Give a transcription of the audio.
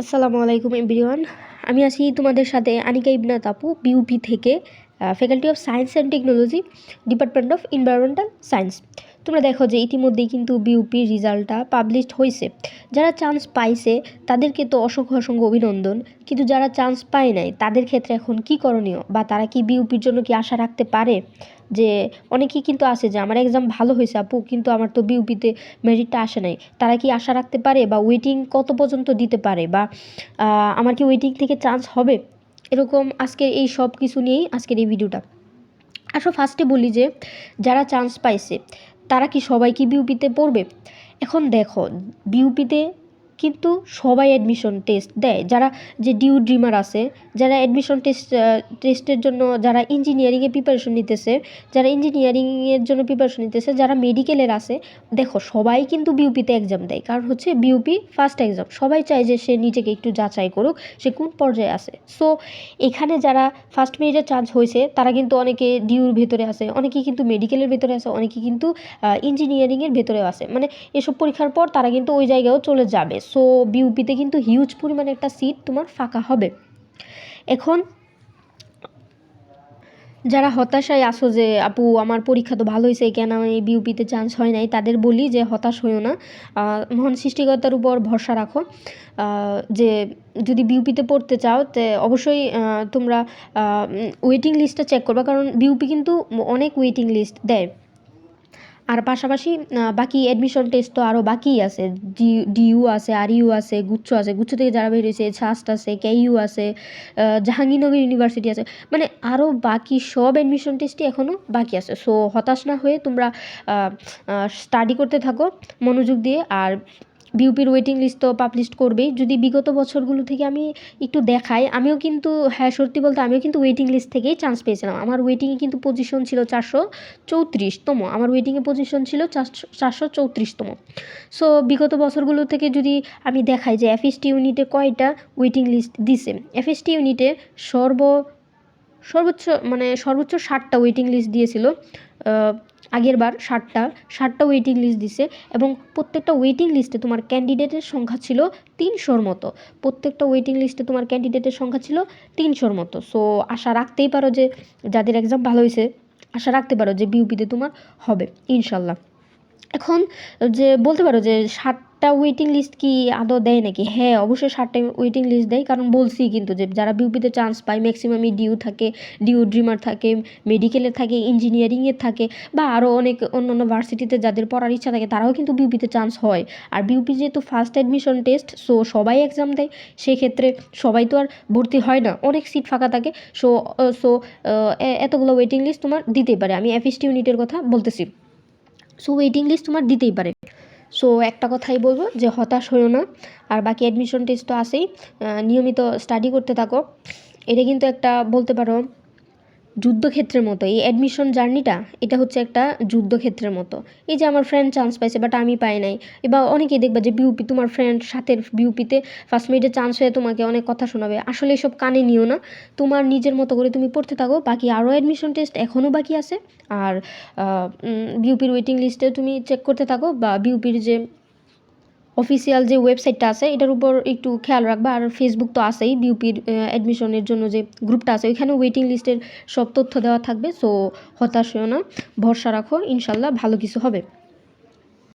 আসসালামু আলাইকুম এভরিওয়ান। আমি আছি তোমাদের সাথে আনিকা ইবনাত আপু, বিউপি থেকে, faculty of science and technology, department of environmental science. তোমরা দেখো যে ইতিমধ্যেই কিন্তু বিউপির রেজাল্টটা পাবলিশড হয়েছে। যারা চান্স পাইছে তাদেরকে তো অসংখ্য অসংখ্য অভিনন্দন, কিন্তু যারা চান্স পায় নাই তাদের ক্ষেত্রে এখন কি করণীয়, বা তারা কি বিউপির জন্য কি আশা রাখতে পারে? যে অনেকেই কিন্তু আছে যে আমার এক্সাম ভালো হয়েছে আপু, কিন্তু আমার তো বিউপিতে মেরিটটা আসে নাই। তারা কি আশা রাখতে পারে, বা ওয়েটিং কত পর্যন্ত দিতে পারে, বা আমার কি ওয়েটিং থেকে চান্স হবে? এরকম আজকে এই সব কিছু নিয়েই আজকের এই ভিডিওটা। আসো ফার্স্টে বলি যে যারা চান্স পাইছে তারা কি সবাই কি বিউপিতে পড়বে? এখন দেখো, বিউপিতে কিন্তু সবাই অ্যাডমিশন টেস্ট দেয়। যারা যে ডিউ ড্রিমার আছে, যারা অ্যাডমিশন টেস্টের জন্য, যারা ইঞ্জিনিয়ারিংয়ে প্রিপারেশন নিতেছে, যারা ইঞ্জিনিয়ারিংয়ের জন্য প্রিপারেশন নিতেছে, যারা মেডিকেলের আছে, দেখো সবাই কিন্তু বিউপিতে এক্সাম দেয়। কারণ হচ্ছে বিউপি ফার্স্ট এক্সাম, সবাই চায় যে সে নিজেকে একটু যাচাই করুক সে কোন পর্যায়ে আছে। সো এখানে যারা ফার্স্ট মেরিটে চান্স হয়েছে তারা কিন্তু অনেকে ডিউর ভেতরে আছে, অনেকেই কিন্তু মেডিকেলের ভেতরে আছে, অনেকেই কিন্তু ইঞ্জিনিয়ারিংয়ের ভেতরেও আছে। মানে এসব পরীক্ষার পর তারা কিন্তু ওই জায়গায়ও চলে যাবে। সো বিউপিতে কিন্তু হিউজ পরিমাণে একটা সিট তোমার ফাঁকা হবে। এখন যারা হতাশায় আসো যে আপু আমার পরীক্ষা তো ভালো হয়েছে, কেন আমি বিউপিতে চান্স হয় নাই, তাদের বলি যে হতাশ হইও না। মহান সৃষ্টিকর্তার উপর ভরসা রাখো। যে যদি বিউপিতে পড়তে চাও তে অবশ্যই তোমরা ওয়েটিং লিস্টটা চেক করবা, কারণ বিউপি কিন্তু অনেক ওয়েটিং লিস্ট দেয়। আর পাশাপাশি বাকি অ্যাডমিশন টেস্ট তো আরও বাকিই আছে। ডিইউ আছে, আরইউ আছে, গুচ্ছ আছে, গুচ্ছ থেকে যারা বেরিয়েছে ছাস্ট আছে, কেইউ আছে, জাহাঙ্গীরনগর ইউনিভার্সিটি আছে, মানে আরও বাকি সব অ্যাডমিশন টেস্টই এখনও বাকি আছে। সো হতাশ না হয়ে তোমরা স্টাডি করতে থাকো মনোযোগ দিয়ে। আর বিউপির ওয়েটিং লিস্ট তো পাবলিশ করবেই। যদি বিগত বছরগুলো থেকে আমি একটু দেখাই, আমিও কিন্তু, হ্যাঁ সত্যি বলতে, আমিও কিন্তু ওয়েটিং লিস্ট থেকেই চান্স পেয়েছিলাম। আমার ওয়েটিংয়ে কিন্তু পজিশন ছিল 434তম, আমার ওয়েটিংয়ে পজিশন ছিল 434তম। সো বিগত বছরগুলো থেকে যদি আমি দেখাই যে এফএসটি ইউনিটে কয়টা ওয়েটিং লিস্ট দিছে, এফএসটি ইউনিটে সর্বোচ্চ 60টা ওয়েটিং লিস্ট দিয়েছিল। আগের বার 60টা ওয়েটিং লিস্ট দিছে, এবং প্রত্যেকটা ওয়েটিং লিস্টে তোমার ক্যান্ডিডেটের সংখ্যা ছিল 300-র মতো। প্রত্যেকটা ওয়েটিং লিস্টে তোমার ক্যান্ডিডেটের সংখ্যা ছিল 300-র মতো। সো আশা রাখতেই পারো যে যাদের এক্সাম ভালো হয়েছে, আশা রাখতে পারো যে বিউপিতে তোমার হবে ইনশাল্লাহ। এখন যে বলতে পারো যে 60টা ওয়েটিং লিস্ট কি আদৌ দেয় নাকি? হ্যাঁ অবশ্যই 60টা ওয়েটিং লিস্ট দেয়, কারণ বলছি কিন্তু যে যারা বিউপিতে চান্স পায় ম্যাক্সিমামই ডিউ থাকে, ডিউ ড্রিমার থাকে, মেডিকেলে থাকে, ইঞ্জিনিয়ারিংয়ে থাকে, বা আরও অনেক অন্যান্য ভার্সিটিতে যাদের পড়ার ইচ্ছা থাকে তারাও কিন্তু বিউপিতে চান্স হয়। আর বিউপি যেহেতু ফার্স্ট অ্যাডমিশন টেস্ট, সো সবাই এক্সাম দেয়, সেক্ষেত্রে সবাই তো আর ভর্তি হয় না, অনেক সিট ফাঁকা থাকে। সো সো এতগুলো ওয়েটিং লিস্ট তোমার দিতেই পারে। আমি এফএসটি ইউনিটের কথা বলতেছি। সো ওয়েটিং লিস্ট তোমার দিতেই পারে। সো একটা কথাই বলবো যে হতাশ হইও না। আর বাকি অ্যাডমিশন টেস্ট তো আছেই, নিয়মিত স্টাডি করতে থাকো। এটা কিন্তু একটা বলতে পারো যুদ্ধক্ষেত্রের মতো। এই অ্যাডমিশন জার্নিটা এটা হচ্ছে একটা যুদ্ধক্ষেত্রের মতো। এই যে আমার ফ্রেন্ড চান্স পাইছে বাট আমি পাই নাই, এবার অনেকেই দেখবা যে বিউপি, তোমার ফ্রেন্ড সাথে বিউপিতে ফার্স্ট মিনিটে চান্স হয়ে তোমাকে অনেক কথা শোনাবে। আসলে এসব কানে নিও না, তোমার নিজের মতো করে তুমি পড়তে থাকো। বাকি আরও অ্যাডমিশন টেস্ট এখনও বাকি আছে। আর বিউপির ওয়েটিং লিস্টে তুমি চেক করতে থাকো, বা বিউপির যে অফিসিয়াল যে ওয়েবসাইটটা আছে এটার উপর একটু খেয়াল রাখবা। আর ফেসবুক তো আছেই, বিউপির অ্যাডমিশনের জন্য যে গ্রুপটা আছে ওইখানে ওয়েটিং লিস্টের সব তথ্য দেওয়া থাকবে। সো হতাশ হও না, ভরসা রাখো, ইনশাল্লাহ ভালো কিছু হবে।